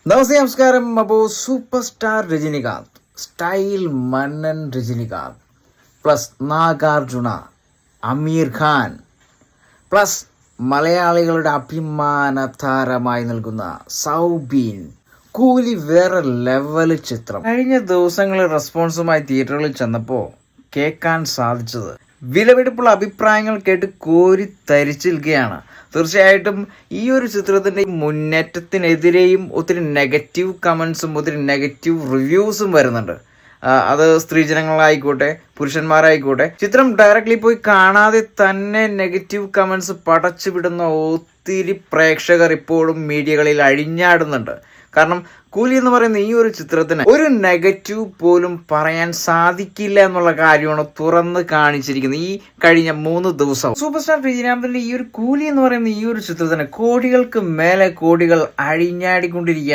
നമസ്തേ, നമസ്കാരം. അപ്പോൾ super star Rajinikanth, style മന്നൻ രജനികാന്ത് പ്ലസ് നാഗാർജുന, അമീർ ഖാൻ പ്ലസ് മലയാളികളുടെ അഭിമാന താരമായി നൽകുന്ന സൗബീൻ. കൂലി വേറെ ലെവല് ചിത്രം. കഴിഞ്ഞ ദിവസങ്ങളിൽ റെസ്പോൺസുമായി തിയേറ്ററുകളിൽ ചെന്നപ്പോൾ കേൾക്കാൻ സാധിച്ചത് വിലപിടിപ്പുള്ള അഭിപ്രായങ്ങൾ കേട്ട് കോരി തരിച്ചിരിക്കുകയാണ്. തീർച്ചയായിട്ടും ഈ ഒരു ചിത്രത്തിന്റെ മുന്നേറ്റത്തിനെതിരെയും ഒത്തിരി നെഗറ്റീവ് കമന്റ്സും ഒത്തിരി നെഗറ്റീവ് റിവ്യൂസും വരുന്നുണ്ട്. അത് സ്ത്രീജനങ്ങളായിക്കോട്ടെ പുരുഷന്മാരായിക്കോട്ടെ. ചിത്രം ഡയറക്റ്റ്ലി പോയി കാണാതെ തന്നെ നെഗറ്റീവ് കമന്റ്സ് പടച്ചു വിടുന്ന ഒത്തിരി പ്രേക്ഷകർ ഇപ്പോഴും മീഡിയകളിൽ അഴിഞ്ഞാടുന്നുണ്ട്. കാരണം കൂലി എന്ന് പറയുന്ന ഈ ഒരു ചിത്രത്തിന് ഒരു നെഗറ്റീവ് പോലും പറയാൻ സാധിക്കില്ല എന്നുള്ള കാര്യമാണ് തുറന്ന് കാണിച്ചിരിക്കുന്നത് ഈ കഴിഞ്ഞ 3 ദിവസം. സൂപ്പർ സ്റ്റാർ രജനീകാന്തിന്റെ ഈ ഒരു കൂലി എന്ന് പറയുന്ന ഈ ഒരു ചിത്രത്തിന് കോടികൾക്ക് മേലെ കോടികൾ അഴിഞ്ഞാടിക്കൊണ്ടിരിക്കുക.